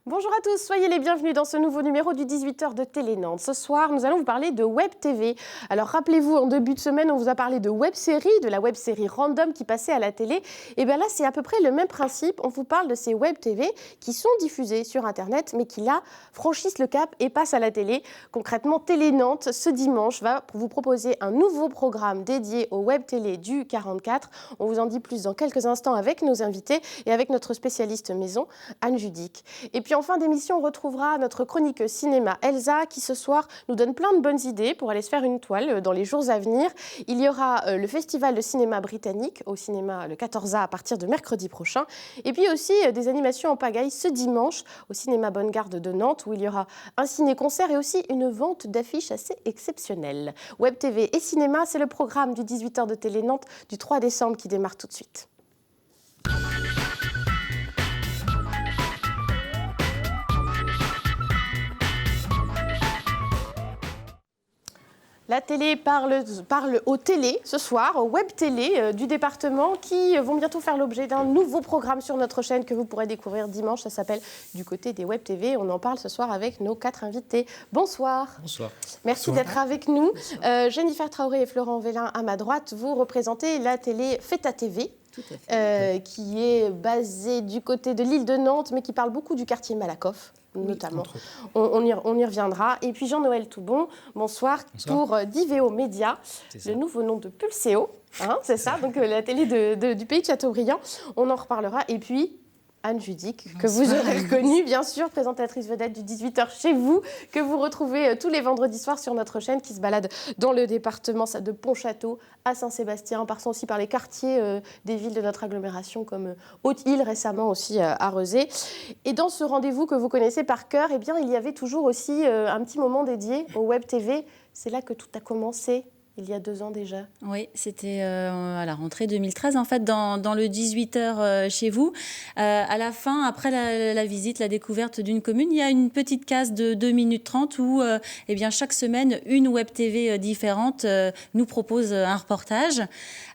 Bonjour à tous, soyez les bienvenus dans ce nouveau numéro du 18h de Télé Nantes. Ce soir, nous allons vous parler de Web TV. Alors rappelez-vous, en début de semaine, on vous a parlé de web-série, de la web-série random qui passait à la télé. Et bien là, c'est à peu près le même principe. On vous parle de ces Web TV qui sont diffusées sur Internet, mais qui là, franchissent le cap et passent à la télé. Concrètement, Télé Nantes, ce dimanche, va vous proposer un nouveau programme dédié aux Web Télé du 44. On vous en dit plus dans quelques instants avec nos invités et avec notre spécialiste maison, Anne Judic. Et puis en fin d'émission, on retrouvera notre chronique cinéma Elsa qui ce soir nous donne plein de bonnes idées pour aller se faire une toile dans les jours à venir. Il y aura le festival de cinéma britannique au cinéma le 14A à partir de mercredi prochain. Et puis aussi des animations en pagaille ce dimanche au cinéma Bonne Garde de Nantes où il y aura un ciné-concert et aussi une vente d'affiches assez exceptionnelle. Web TV et cinéma, c'est le programme du 18h de Télé Nantes du 3 décembre qui démarre tout de suite. La télé parle aux télés ce soir, aux web télé du département qui vont bientôt faire l'objet d'un nouveau programme sur notre chaîne que vous pourrez découvrir dimanche. Ça s'appelle Du côté des web TV. On en parle ce soir avec nos 4 invités. Bonsoir. Bonsoir. Merci d'être avec nous. Jennifer Traoré et Florent Vélin à ma droite, vous représentez la télé Feta TV. Qui est basée du côté de l'île de Nantes, mais qui parle beaucoup du quartier Malakoff. Notamment. On y reviendra. Et puis Jean-Noël Toubon, bonsoir. Pour Diveo Média, le nouveau nom de Pulséo, hein, c'est ça, donc la télé du pays de Châteaubriand. On en reparlera. Et puis Anne Judic, que vous aurez reconnue, bien sûr, présentatrice vedette du 18h chez vous, que vous retrouvez tous les vendredis soirs sur notre chaîne, qui se balade dans le département de Pontchâteau à Saint-Sébastien, en passant aussi par les quartiers des villes de notre agglomération, comme Haute-Île, récemment aussi à Rezé. Et dans ce rendez-vous que vous connaissez par cœur, eh bien, il y avait toujours aussi un petit moment dédié au Web TV. C'est là que tout a commencé. Il y a 2 ans déjà. Oui, c'était à la rentrée 2013, en fait, dans le 18h chez vous. À la fin, après la visite, la découverte d'une commune, il y a une petite case de 2 minutes 30 où eh bien, chaque semaine, une web TV différente nous propose un reportage.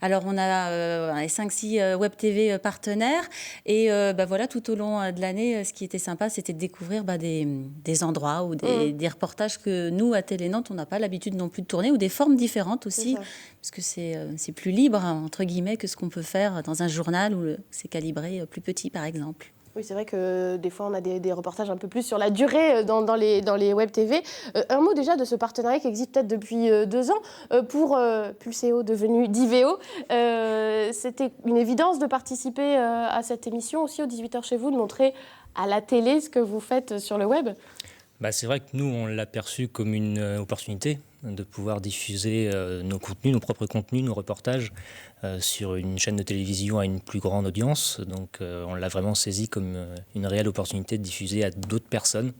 Alors, on a 5-6 web TV partenaires. Et voilà, tout au long de l'année, ce qui était sympa, c'était de découvrir des endroits ou des reportages que nous, à Télé Nantes, on n'a pas l'habitude non plus de tourner, ou des formes différentes aussi, parce que c'est plus libre, entre guillemets, que ce qu'on peut faire dans un journal où c'est calibré plus petit, par exemple. Oui, c'est vrai que des fois, on a des reportages un peu plus sur la durée dans les web TV. Un mot déjà de ce partenariat qui existe peut-être depuis 2 ans pour Pulséo, devenu Diveo. C'était une évidence de participer à cette émission aussi au 18h chez vous, de montrer à la télé ce que vous faites sur le web. C'est vrai que nous, on l'a perçu comme une opportunité de pouvoir diffuser nos contenus, nos propres contenus, nos reportages sur une chaîne de télévision à une plus grande audience. Donc on l'a vraiment saisi comme une réelle opportunité de diffuser à d'autres personnes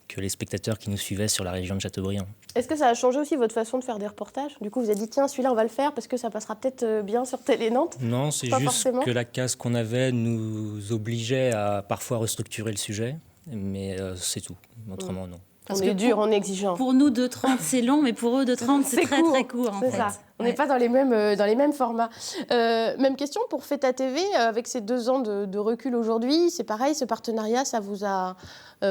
que les spectateurs qui nous suivaient sur la région de Châteaubriand. Est-ce que ça a changé aussi votre façon de faire des reportages ? Du coup, vous avez dit, tiens, celui-là, on va le faire parce que ça passera peut-être bien sur Télé Nantes ? Non, c'est juste forcément. Que la case qu'on avait nous obligeait à parfois restructurer le sujet. Mais c'est tout. Autrement, non. Parce on est dur, on est exigeant. Pour nous, 2h30, c'est long, mais pour eux, 2h30, c'est très, très court. C'est ça. On n'est pas dans les mêmes formats. Même question pour Feta TV, avec ces 2 ans de recul aujourd'hui. C'est pareil, ce partenariat, ça vous a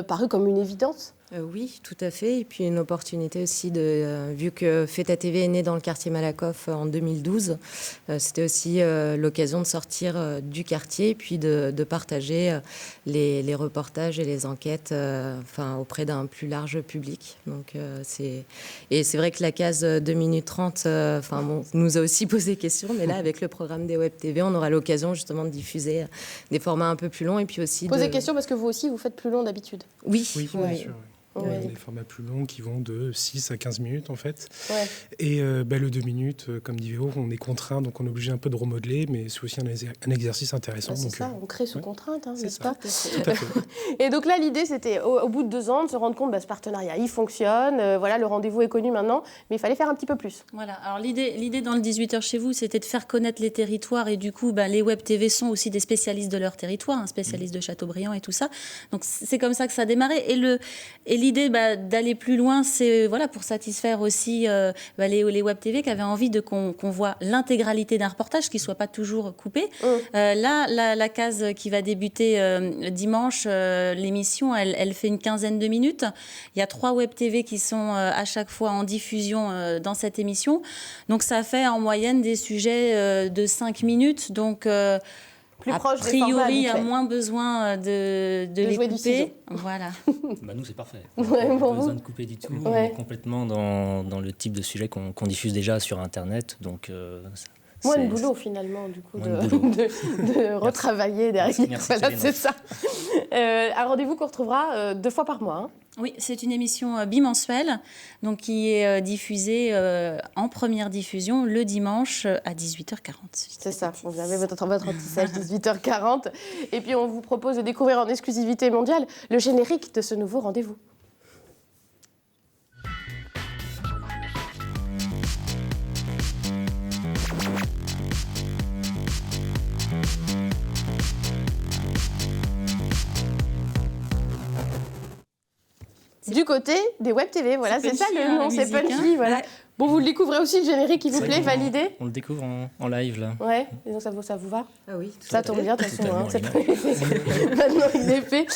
paru comme une évidence ? Oui, tout à fait. Et puis une opportunité aussi, vu que Feta TV est né dans le quartier Malakoff en 2012, c'était aussi l'occasion de sortir du quartier et puis de partager les reportages et les enquêtes auprès d'un plus large public. Donc, c'est vrai que la case 2 minutes 30 nous a aussi posé question, mais là, avec le programme des Web TV, on aura l'occasion justement de diffuser des formats un peu plus longs et puis aussi poser question parce que vous aussi, vous faites plus long d'habitude. Oui, bien sûr. Des formats plus longs qui vont de 6 à 15 minutes en fait. Ouais. Et le 2 minutes, comme dit Véo, on est contraint, donc on est obligé un peu de remodeler, mais c'est aussi un exercice intéressant. C'est ça, on crée sous contrainte, n'est-ce pas ? Tout à fait. Et donc là, l'idée, c'était au bout de 2 ans de se rendre compte ce partenariat, il fonctionne, le rendez-vous est connu maintenant, mais il fallait faire un petit peu plus. Voilà, alors l'idée dans le 18h chez vous, c'était de faire connaître les territoires et du coup, les web TV sont aussi des spécialistes de leur territoire, spécialistes de Châteaubriand et tout ça. Donc c'est comme ça que ça a démarré. Et l'idée d'aller plus loin, c'est pour satisfaire aussi les Web TV qui avaient envie qu'on voit l'intégralité d'un reportage, qui ne soit pas toujours coupé. Là, la case qui va débuter dimanche, l'émission, elle fait une quinzaine de minutes. Il y a 3 Web TV qui sont à chaque fois en diffusion dans cette émission. Donc ça fait en moyenne des sujets de 5 minutes. Donc plus a proche priori, il y a des moins besoin de les jouer couper. Voilà. Nous, c'est parfait. Ouais, On n'a bon, pas besoin de couper du tout. Ouais. On est complètement dans le type de sujet qu'on diffuse déjà sur Internet. Donc, moins de boulot finalement, du coup, moins de boulot. de retravailler derrière. Merci, Voilà, Télénord. c'est ça. Un rendez-vous qu'on retrouvera 2 fois par mois. Hein. Oui, c'est une émission bimensuelle, donc qui est diffusée en première diffusion le dimanche à 18h40. C'est ça, vous avez votre tissage 18h40. Et puis on vous propose de découvrir en exclusivité mondiale le générique de ce nouveau rendez-vous. Du côté des Web TV, voilà, c'est ça punchy, le nom, la c'est musique, punchy, hein. voilà. Ouais. Bon, vous le découvrez aussi, le générique qui vous C'est plaît, vrai qu'on- validé. On le découvre en live, là. Ouais, et donc ça vous va? Ah oui, Ça tombe bien, de toute façon. Totalement, Hein, maintenant, il est fait.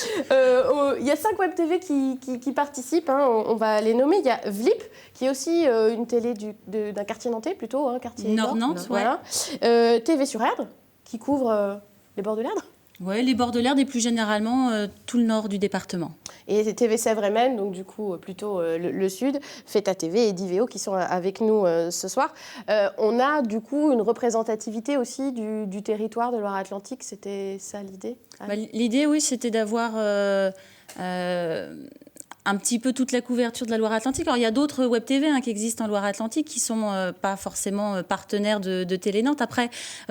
Il y a 5 Web TV qui participent, hein, on va les nommer. Il y a Vlip, qui est aussi une télé d'un quartier nantais, plutôt, hein, quartier Nord-Nantes, voilà. TV sur Erdre, qui couvre les bords de l'Erdre. Oui, les bords de l'Erdre et plus généralement tout le nord du département. Et c'est TV Sèvres et Maine, donc du coup plutôt le sud, Feta TV et Divéo qui sont avec nous ce soir. On a du coup une représentativité aussi du territoire de Loire-Atlantique, c'était ça l'idée? L'idée, oui, c'était d'avoir un petit peu toute la couverture de la Loire-Atlantique. Alors, il y a d'autres Web TV qui existent en Loire-Atlantique qui ne sont pas forcément partenaires de Télé Nantes. Après,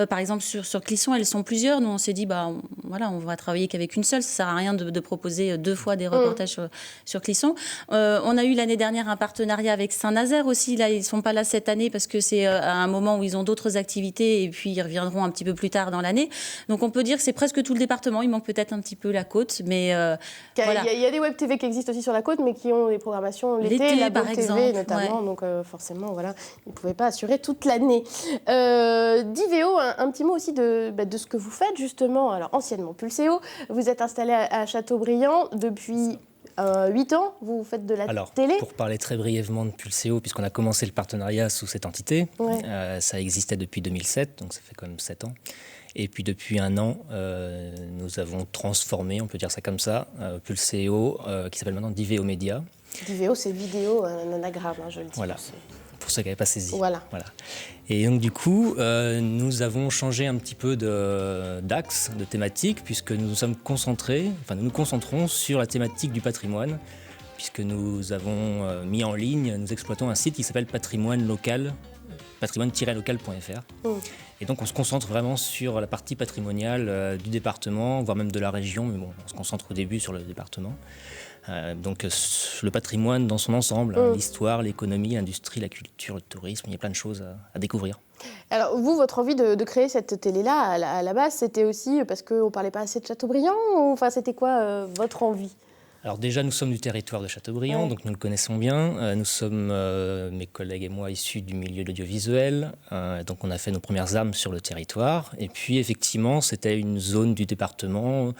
par exemple, sur Clisson, elles sont plusieurs. Nous, on s'est dit, on va travailler qu'avec une seule. Ça ne sert à rien de proposer 2 fois des reportages sur Clisson. On a eu l'année dernière un partenariat avec Saint-Nazaire aussi. Là, ils ne sont pas là cette année parce que c'est à un moment où ils ont d'autres activités et puis ils reviendront un petit peu plus tard dans l'année. Donc, on peut dire que c'est presque tout le département. Il manque peut-être un petit peu la côte, mais voilà. Il y a des Web TV qui existent aussi sur la côte, mais qui ont des programmations l'été, la par Bonne exemple, TV notamment, donc forcément, voilà, ils ne pouvaient pas assurer toute l'année. Divéo, un petit mot aussi de ce que vous faites justement, alors anciennement Pulséo, vous êtes installé à Châteaubriand depuis 8 ans, vous faites de la télé. Pour parler très brièvement de Pulséo, puisqu'on a commencé le partenariat sous cette entité, ça existait depuis 2007, donc ça fait quand même 7 ans. Et puis depuis 1 an, nous avons transformé, on peut dire ça comme ça, Pulséo, qui s'appelle maintenant Divéo Média. Divéo, c'est vidéo, un anagramme, je le dis. Voilà, pour ceux qui n'avaient pas saisi. Voilà. Et donc du coup, nous avons changé un petit peu d'axe, de thématique, puisque nous nous concentrons sur la thématique du patrimoine, puisque nous avons mis en ligne, nous exploitons un site qui s'appelle patrimoine-local.fr. Et donc on se concentre vraiment sur la partie patrimoniale du département, voire même de la région, mais bon, on se concentre au début sur le département. Donc le patrimoine dans son ensemble, l'histoire, l'économie, l'industrie, la culture, le tourisme, il y a plein de choses à découvrir. Alors vous, votre envie de créer cette télé-là, à la base, c'était aussi parce qu'on ne parlait pas assez de Châteaubriand, ou enfin c'était quoi votre envie ? Alors déjà, nous sommes du territoire de Châteaubriand, donc nous le connaissons bien. Nous sommes, mes collègues et moi, issus du milieu de l'audiovisuel. Donc on a fait nos premières armes sur le territoire. Et puis effectivement, c'était une zone du département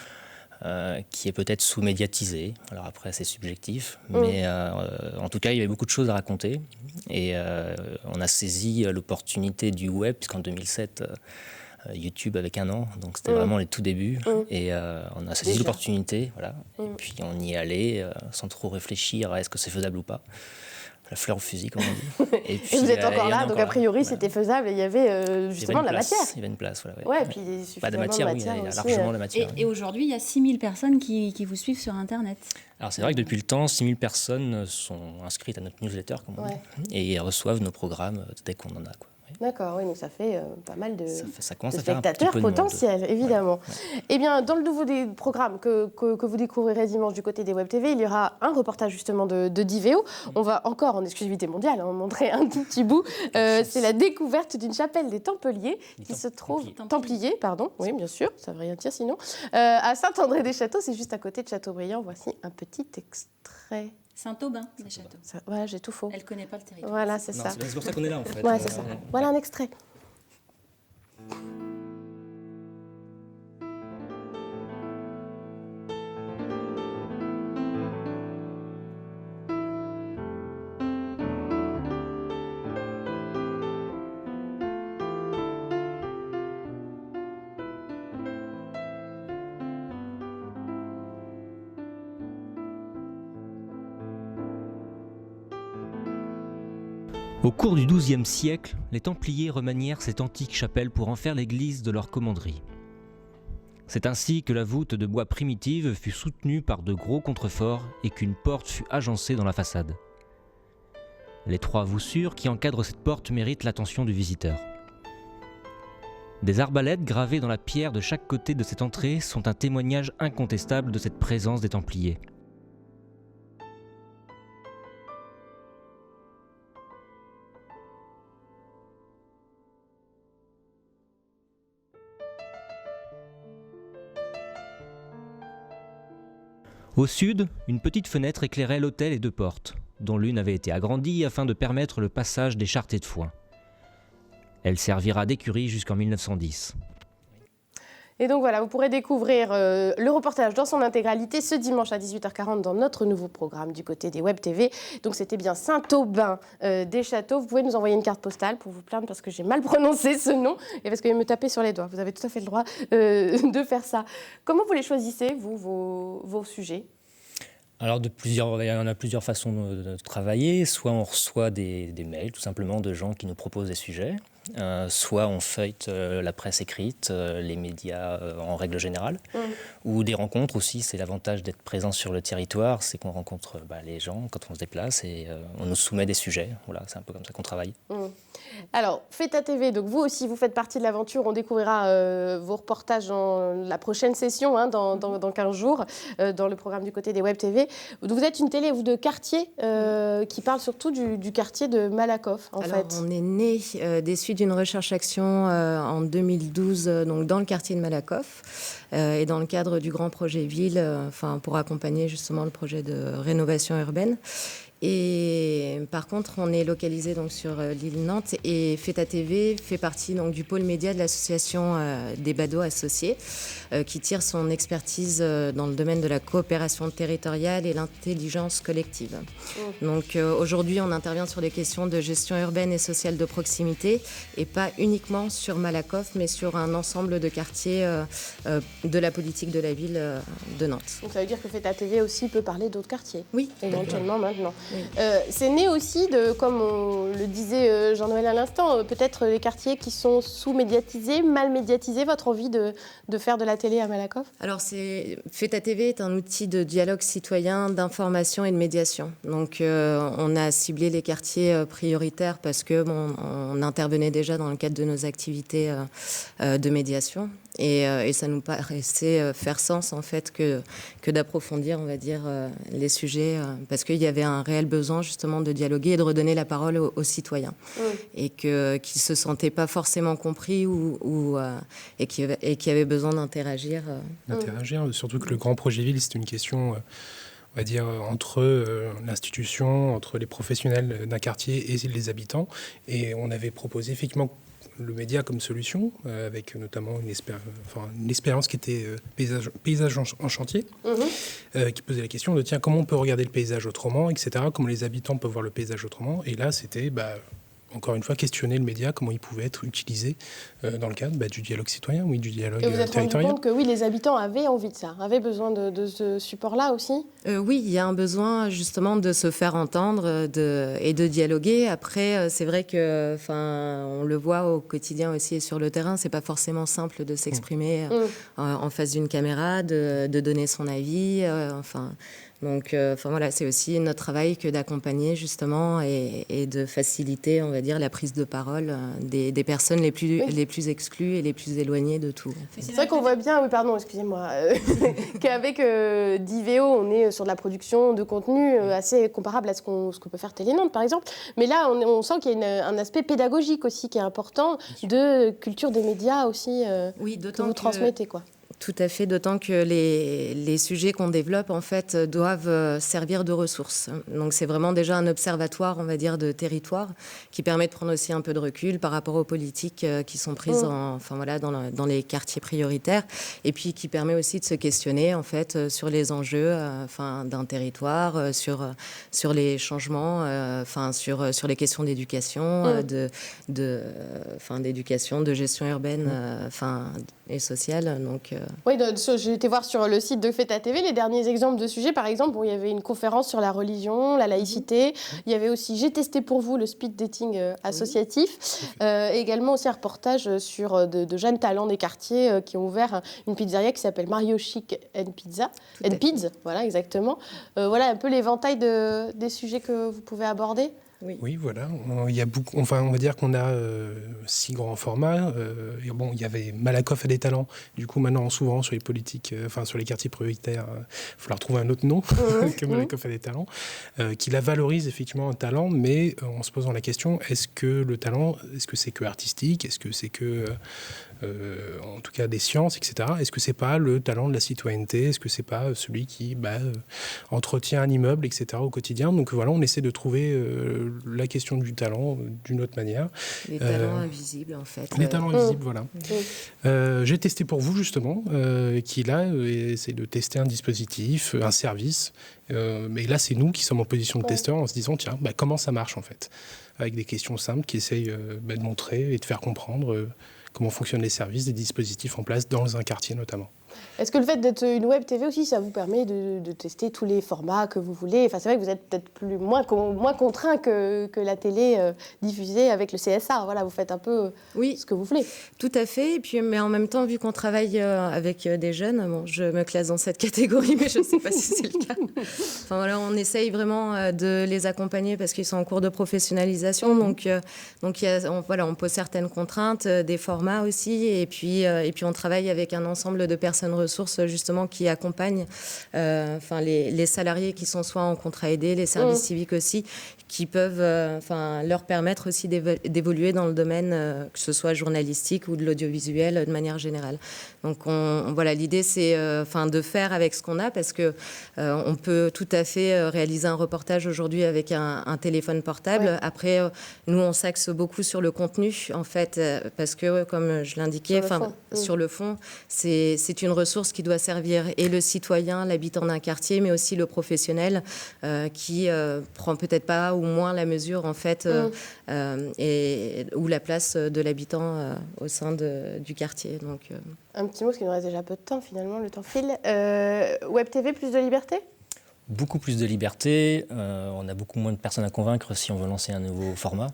qui est peut-être sous-médiatisée. Alors après, c'est subjectif. Mais en tout cas, il y avait beaucoup de choses à raconter. Et on a saisi l'opportunité du web, puisqu'en 2007... YouTube avec 1 an, donc c'était vraiment les tout débuts. Et on a saisi l'opportunité, voilà. Et puis on y est allé sans trop réfléchir à est-ce que c'est faisable ou pas. La fleur au fusil, comme on dit. Et vous êtes encore là, donc a priori c'était faisable et il y avait justement de la matière. Il y avait une place, voilà. Ouais, puis suffisamment de matière, de oui, matière il y a aussi, largement de la matière. Et aujourd'hui, il y a 6000 personnes qui vous suivent sur Internet. Alors c'est vrai que depuis le temps, 6000 personnes sont inscrites à notre newsletter, comme on dit, et reçoivent nos programmes dès qu'on en a, quoi. D'accord, oui, donc ça fait pas mal de spectateurs potentiels, évidemment. Ouais. Eh bien, dans le nouveau des programmes que vous découvrirez dimanche du côté des Web TV, il y aura un reportage justement de Divéo. On va encore en exclusivité mondiale montrer un tout petit bout. C'est la découverte d'une chapelle des Templiers qui se trouve... Templiers, pardon, oui, bien sûr, ça ne veut rien dire sinon. À Saint-André-des-Châteaux, c'est juste à côté de Châteaubriand. Voici un petit extrait. Saint-Aubin des Châteaux. Ouais, j'ai tout faux. Elle ne connaît pas le territoire. Voilà, c'est Non, ça. c'est pour ça qu'on est là en fait. Ouais, c'est ça. Voilà un extrait. Au cours du XIIe siècle, les Templiers remanièrent cette antique chapelle pour en faire l'église de leur commanderie. C'est ainsi que la voûte de bois primitive fut soutenue par de gros contreforts et qu'une porte fut agencée dans la façade. Les 3 voussures qui encadrent cette porte méritent l'attention du visiteur. Des arbalètes gravées dans la pierre de chaque côté de cette entrée sont un témoignage incontestable de cette présence des Templiers. Au sud, une petite fenêtre éclairait l'autel et 2 portes, dont l'une avait été agrandie afin de permettre le passage des charretés de foin. Elle servira d'écurie jusqu'en 1910. Et donc voilà, vous pourrez découvrir le reportage dans son intégralité ce dimanche à 18h40 dans notre nouveau programme du côté des Web TV. Donc c'était bien Saint-Aubin des Châteaux. Vous pouvez nous envoyer une carte postale pour vous plaindre parce que j'ai mal prononcé ce nom et parce qu'il me tapait sur les doigts. Vous avez tout à fait le droit de faire ça. Comment vous les choisissez, vous, vos sujets ? Alors, il y en a plusieurs façons de travailler. Soit on reçoit des mails, tout simplement, de gens qui nous proposent des sujets. Soit on feuillete la presse écrite, les médias en règle générale. Ou des rencontres aussi. C'est l'avantage d'être présent sur le territoire, c'est qu'on rencontre les gens quand on se déplace et on nous soumet des sujets. Voilà, c'est un peu comme ça qu'on travaille. Alors, Feta TV, donc vous aussi, vous faites partie de l'aventure. On découvrira vos reportages dans la prochaine session, dans 15 jours, dans le programme du côté des Web TV. Vous êtes une télé de quartier qui parle surtout du quartier de Malakoff, en fait. On est né des suites d'une recherche-action en 2012 donc dans le quartier de Malakoff et dans le cadre du grand projet Ville, pour accompagner justement le projet de rénovation urbaine. Et par contre, on est localisé donc sur l'île Nantes et Feta TV fait partie donc du pôle média de l'association des badauds associés qui tire son expertise dans le domaine de la coopération territoriale et l'intelligence collective. Donc aujourd'hui, on intervient sur des questions de gestion urbaine et sociale de proximité et pas uniquement sur Malakoff, mais sur un ensemble de quartiers de la politique de la ville de Nantes. Donc ça veut dire que Feta TV aussi peut parler d'autres quartiers. Oui, éventuellement maintenant. Oui. C'est né aussi de, comme on le disait Jean-Noël à l'instant, peut-être les quartiers qui sont sous-médiatisés, mal médiatisés, votre envie de faire de la télé à Malakoff ? Alors, Feta TV est un outil de dialogue citoyen, d'information et de médiation. Donc, on a ciblé les quartiers prioritaires parce qu'on intervenait déjà dans le cadre de nos activités de médiation. Et ça nous paraissait faire sens, en fait, que d'approfondir, on va dire, les sujets, parce qu'il y avait un réel besoin, justement, de dialoguer et de redonner la parole aux citoyens. Et qu'ils ne se sentaient pas forcément compris et qui avaient besoin d'interagir. Surtout que le grand projet Ville, c'est une question... on va dire, entre l'institution, entre les professionnels d'un quartier et les habitants. Et on avait proposé effectivement le média comme solution, avec notamment une expérience qui était paysage en chantier, qui posait la question de tiens, comment on peut regarder le paysage autrement, etc., comment les habitants peuvent voir le paysage autrement. Et là, c'était... encore une fois, questionner le média, comment il pouvait être utilisé dans le cadre du dialogue citoyen, du dialogue territorial. Et vous êtes rendu compte que les habitants avaient envie de ça, avaient besoin de ce support-là aussi ? Oui, il y a un besoin justement de se faire entendre et de dialoguer. Après, c'est vrai que, on le voit au quotidien aussi et sur le terrain, c'est pas forcément simple de s'exprimer en face d'une caméra, de donner son avis, Donc, voilà, c'est aussi notre travail que d'accompagner justement et de faciliter, on va dire, la prise de parole des personnes les plus exclues et les plus éloignées de tout. C'est vrai qu'on voit bien, qu'avec Divéo, on est sur de la production de contenu assez comparable à ce que peut faire Télé-Nantes, par exemple. Mais là, on sent qu'il y a un aspect pédagogique aussi qui est important, de culture des médias aussi, que vous transmettez, quoi. Tout à fait, d'autant que les sujets qu'on développe, en fait, doivent servir de ressources. Donc, c'est vraiment déjà un observatoire, on va dire, de territoire, qui permet de prendre aussi un peu de recul par rapport aux politiques qui sont prises dans les quartiers prioritaires, et puis qui permet aussi de se questionner, en fait, sur les enjeux d'un territoire, sur les changements, sur les questions d'éducation, d'éducation, de gestion urbaine, et sociale. Donc, Oui, j'ai été voir sur le site de Feta TV les derniers exemples de sujets. Par exemple, il y avait une conférence sur la religion, la laïcité. Il y avait aussi J'ai testé pour vous, le speed dating associatif. Également aussi un reportage sur de jeunes talents des quartiers qui ont ouvert une pizzeria qui s'appelle Mario Chic and Pizza. Voilà, exactement. Voilà un peu l'éventail des sujets que vous pouvez aborder. Oui, voilà. Il y a beaucoup, on va dire qu'on a 6 grands formats. Il y avait Malakoff a des talents. Du coup, maintenant, on s'ouvre sur les politiques, sur les quartiers prioritaires, il va falloir trouver un autre nom que Malakoff a des talents, qui la valorise effectivement un talent, mais en se posant la question, est-ce que le talent, est-ce que c'est que artistique, est-ce que c'est que en tout cas des sciences, etc. Est-ce que c'est pas le talent de la citoyenneté? Est-ce que c'est pas celui qui entretient un immeuble, etc. au quotidien? Donc voilà, on essaie de trouver la question du talent d'une autre manière. Les talents invisibles, en fait. Les talents invisibles, voilà. J'ai testé pour vous, justement, qui là essaie de tester un dispositif, un service. Mais là, c'est nous qui sommes en position de testeur en se disant, tiens, comment ça marche, en fait? Avec des questions simples qui essayent de montrer et de faire comprendre comment fonctionnent les services, des dispositifs en place dans un quartier notamment. Est-ce que le fait d'être une web TV aussi, ça vous permet de tester tous les formats que vous voulez? Enfin, c'est vrai que vous êtes peut-être moins contraint que la télé diffusée avec le CSA. Voilà, vous faites un peu ce que vous voulez. Tout à fait. Et puis, mais en même temps, vu qu'on travaille avec des jeunes, je me classe dans cette catégorie, mais je ne sais pas si c'est le cas. On essaye vraiment de les accompagner parce qu'ils sont en cours de professionnalisation. Donc on pose certaines contraintes, des formats aussi. Et puis on travaille avec un ensemble de personnes ressources justement qui accompagnent les salariés qui sont soit en contrat aidé, les services civiques aussi, qui peuvent leur permettre aussi d'évoluer dans le domaine, que ce soit journalistique ou de l'audiovisuel de manière générale. Donc l'idée c'est de faire avec ce qu'on a, parce que on peut tout à fait réaliser un reportage aujourd'hui avec un téléphone portable. Ouais. Après, nous on s'axe beaucoup sur le contenu en fait, parce que comme je l'indiquais, sur le fond, c'est une ressource qui doit servir et le citoyen, l'habitant d'un quartier, mais aussi le professionnel qui prend peut-être pas ou moins la mesure en fait ou la place de l'habitant au sein du quartier. Donc, un petit mot, parce qu'il nous reste déjà peu de temps finalement, le temps file. Web TV, plus de liberté? Beaucoup plus de liberté. On a beaucoup moins de personnes à convaincre si on veut lancer un nouveau format.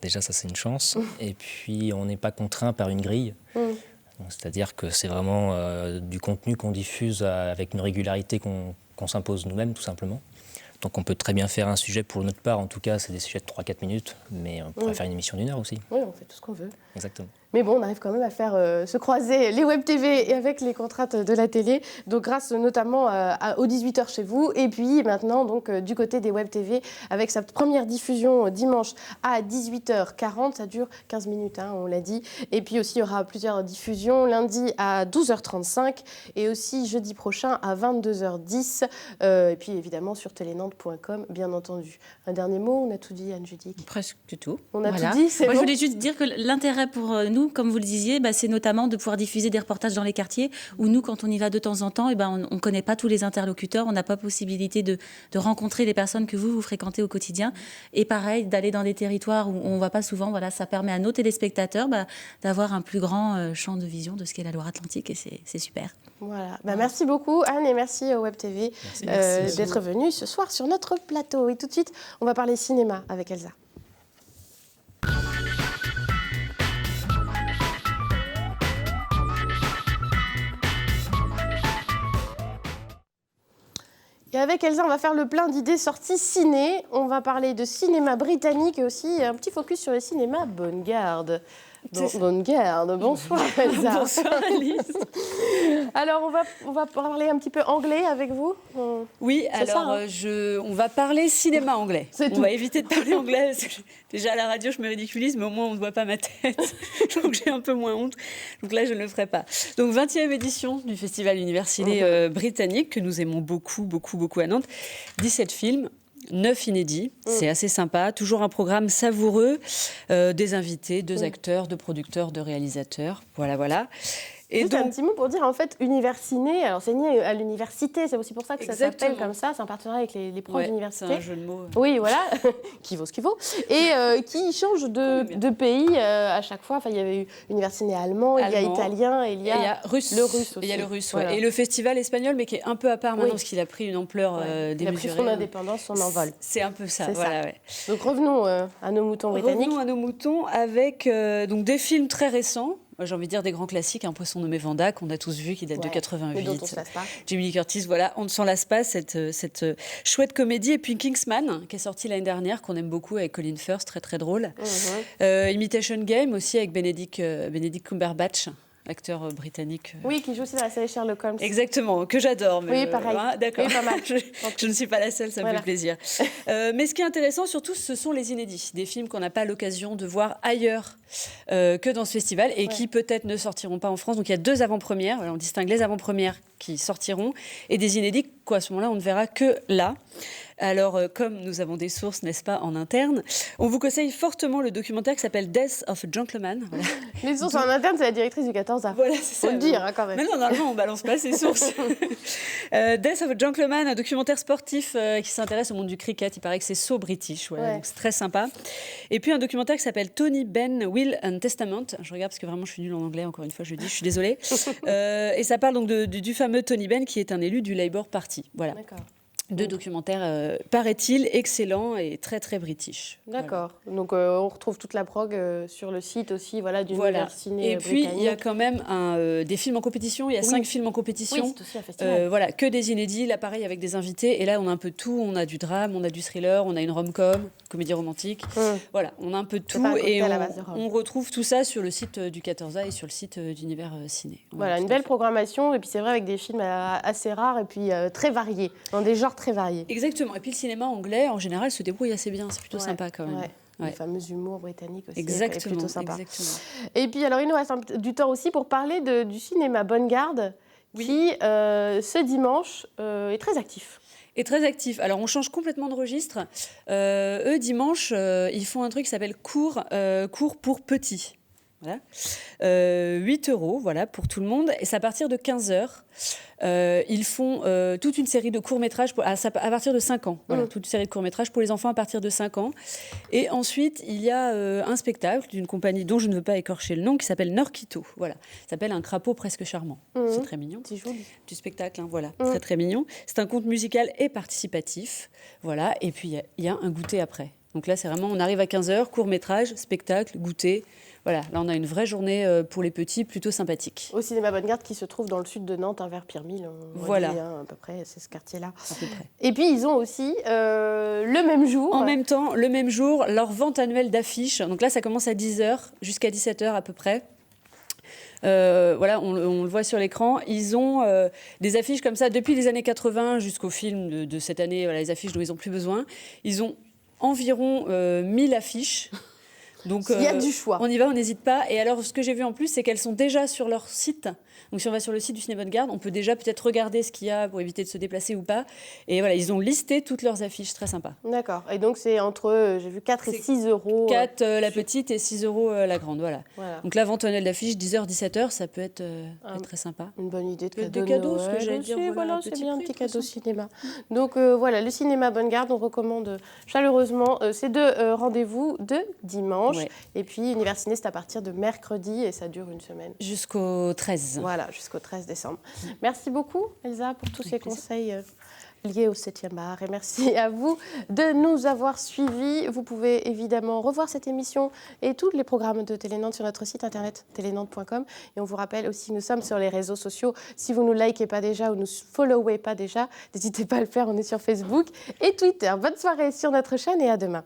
Déjà, ça, c'est une chance. Et puis, on n'est pas contraint par une grille. C'est-à-dire que c'est vraiment du contenu qu'on diffuse avec une régularité qu'on s'impose nous-mêmes, tout simplement. Donc on peut très bien faire un sujet, pour notre part, en tout cas, c'est des sujets de 3-4 minutes, mais on pourrait faire une émission d'1 heure aussi. Oui, on fait tout ce qu'on veut. Exactement. Mais bon, on arrive quand même à faire se croiser les web TV et avec les contraintes de la télé, donc grâce notamment aux 18h chez vous, et puis maintenant donc du côté des web TV avec sa première diffusion dimanche à 18h40, ça dure 15 minutes, on l'a dit, et puis aussi il y aura plusieurs diffusions lundi à 12h35 et aussi jeudi prochain à 22h10, et puis évidemment sur telenantes.com, bien entendu. Un dernier mot, on a tout dit, Anne-Judith? Presque tout. On a tout dit, c'est Moi, bon. je voulais juste dire que l'intérêt pour nous, comme vous le disiez, c'est notamment de pouvoir diffuser des reportages dans les quartiers où nous, quand on y va de temps en temps, on ne connaît pas tous les interlocuteurs, on n'a pas possibilité de rencontrer les personnes que vous fréquentez au quotidien. Et pareil, d'aller dans des territoires où on ne va pas souvent, ça permet à nos téléspectateurs d'avoir un plus grand champ de vision de ce qu'est la Loire-Atlantique, et c'est super. Voilà. Merci beaucoup Anne, et merci au Web TV d'être venue ce soir sur notre plateau. Et tout de suite, on va parler cinéma avec Elsa. Et avec Elsa, on va faire le plein d'idées sorties ciné. On va parler de cinéma britannique et aussi un petit focus sur le cinéma Bonne Garde. Bonne garde, bonsoir Elsa. Bonsoir Alice. Alors on va parler un petit peu anglais avec vous. Oui, C'est alors ça, on va parler cinéma anglais. C'est On tout. va éviter de parler anglais parce que déjà à la radio je me ridiculise, mais au moins on ne voit pas ma tête, donc j'ai un peu moins honte. Donc là je ne le ferai pas. Donc 20e édition du Festival Universilé britannique que nous aimons beaucoup à Nantes. 17 films. 9 inédits, c'est assez sympa. Toujours un programme savoureux, des invités, 2 acteurs, 2 producteurs, 2 réalisateurs. Voilà. Et Juste un petit mot pour dire, en fait, Universiné, alors c'est né à l'université, c'est aussi pour ça que ça s'appelle comme ça, c'est un partenariat avec les profs d'université. C'est un jeu de mots. Oui, voilà, qui vaut ce qu'il vaut, et qui change de pays à chaque fois. Enfin, il y avait eu Universiné allemand, il y a italien, et il y a russe. Le russe aussi. Il y a le russe, Voilà. Et le festival espagnol, mais qui est un peu à part maintenant, parce qu'il a pris une ampleur démesurée. Il a pris son indépendance, son envol. C'est un peu ça, C'est voilà. ça. Donc revenons à nos moutons britanniques. Revenons à nos moutons avec donc des films très récents. J'ai envie de dire des grands classiques, Un poisson nommé Vanda, qu'on a tous vu, qui date de 88. Mais dont on se lasse pas. Jamie Lee Curtis, voilà, on ne s'en lasse pas, cette chouette comédie. Et puis Kingsman, qui est sorti l'année dernière, qu'on aime beaucoup, avec Colin Firth, très très drôle. Imitation Game aussi, avec Benedict Cumberbatch, acteur britannique. Oui, qui joue aussi dans la série Sherlock Holmes. Exactement, que j'adore. Oui, pareil. D'accord. Oui, pas mal. Je ne suis pas la seule, ça me fait plaisir. Mais ce qui est intéressant, surtout, ce sont les inédits. Des films qu'on n'a pas l'occasion de voir ailleurs que dans ce festival et qui peut-être ne sortiront pas en France. Donc il y a 2 avant-premières. Voilà, on distingue les avant-premières qui sortiront et des inédits qu'à ce moment-là, on ne verra que là. Alors, comme nous avons des sources, n'est-ce pas, en interne, on vous conseille fortement le documentaire qui s'appelle Death of a Gentleman. Voilà. Les sources en interne, c'est la directrice du 14A. Voilà, c'est ça. Faut le dire, quand même. Mais non, normalement, on balance pas ses sources. Death of a Gentleman, un documentaire sportif qui s'intéresse au monde du cricket. Il paraît que c'est so british, voilà, donc c'est très sympa. Et puis un documentaire qui s'appelle Tony Benn, Will and Testament. Je regarde parce que vraiment, je suis nulle en anglais, encore une fois, je le dis, je suis désolée. Et ça parle donc du fameux Tony Benn, qui est un élu du Labour Party. Voilà. D'accord. 2 documentaires, paraît-il, excellents et très, très british. D'accord. Voilà. Donc, on retrouve toute la prog sur le site aussi d'Univers Ciné Et puis, britannique. il y a quand même des films en compétition. Il y a 5 films en compétition. Oui, c'est aussi un festival. Voilà, que des inédits. Là, pareil, avec des invités. Et là, on a un peu de tout. On a du drame, on a du thriller, on a une rom-com, comédie romantique. Voilà, on a un peu de tout. Et on retrouve tout ça sur le site du 14A et sur le site d'Univers Ciné. Voilà, une belle programmation. Et puis, c'est vrai, avec des films assez rares et puis très variés, dans des genres très variés. Exactement. Et puis le cinéma anglais, en général, se débrouille assez bien. C'est plutôt sympa quand même. Le fameux humour britannique aussi. Exactement. Est plutôt sympa. Exactement. Et puis, alors, il nous reste du temps aussi pour parler du cinéma Bonne Garde, qui, ce dimanche, est très actif. Et très actif. Alors, on change complètement de registre. Eux, dimanche, ils font un truc qui s'appelle cours pour petits. Voilà. 8 €, voilà, pour tout le monde. Et c'est à partir de 15 h. Ils font toute une série de courts-métrages à partir de 5 ans. Voilà, toute une série de courts-métrages pour les enfants à partir de 5 ans. Et ensuite, il y a un spectacle d'une compagnie dont je ne veux pas écorcher le nom, qui s'appelle Norquito. Voilà. Ça s'appelle Un crapaud presque charmant. C'est très mignon. C'est joli. Du spectacle, hein, voilà. Très, très mignon. C'est un conte musical et participatif. Voilà. Et puis, il y a un goûter après. Donc là, c'est vraiment, on arrive à 15 h, court-métrage, spectacle, goûter. Voilà, là, on a une vraie journée pour les petits, plutôt sympathique. Au cinéma Bonne Garde, qui se trouve dans le sud de Nantes, vers Pirmille. Voilà. À peu près, c'est ce quartier-là. À peu près. Et puis, ils ont aussi, le même jour... En même temps, le même jour, leur vente annuelle d'affiches. Donc là, ça commence à 10 h jusqu'à 17 h à peu près. Voilà, on le voit sur l'écran. Ils ont des affiches comme ça depuis les années 80 jusqu'au film de cette année, voilà, les affiches dont ils n'ont plus besoin. Ils ont environ 1000 affiches. Donc, il y a du choix. On y va, on n'hésite pas. Et alors, ce que j'ai vu en plus, c'est qu'elles sont déjà sur leur site. Donc, si on va sur le site du Ciné Bonne Garde, on peut déjà peut-être regarder ce qu'il y a pour éviter de se déplacer ou pas. Et voilà, ils ont listé toutes leurs affiches, très sympa. D'accord. Et donc, c'est entre, j'ai vu, 4 et 6 €. 4 la petite et 6 € la grande, voilà. Donc, la vente annuelle d'affiches, 10 h, 17 h, ça peut être très sympa. Une bonne idée de cadeau. Des cadeaux, ce que j'allais dire. Voilà, c'est bien, un petit cadeau cinéma. Donc, voilà, le Cinéma Bonne Garde, on recommande chaleureusement ces 2 rendez-vous de dimanche. Ouais. Et puis, Univers Ciné, c'est à partir de mercredi et ça dure une semaine. Jusqu'au 13. Voilà, jusqu'au 13 décembre. Merci beaucoup, Elsa, pour tous ces conseils liés au 7e art. Et merci à vous de nous avoir suivis. Vous pouvez évidemment revoir cette émission et tous les programmes de Télénantes sur notre site internet telenantes.com. Et on vous rappelle aussi, nous sommes sur les réseaux sociaux. Si vous ne nous likez pas déjà ou nous followez pas déjà, n'hésitez pas à le faire. On est sur Facebook et Twitter. Bonne soirée sur notre chaîne et à demain.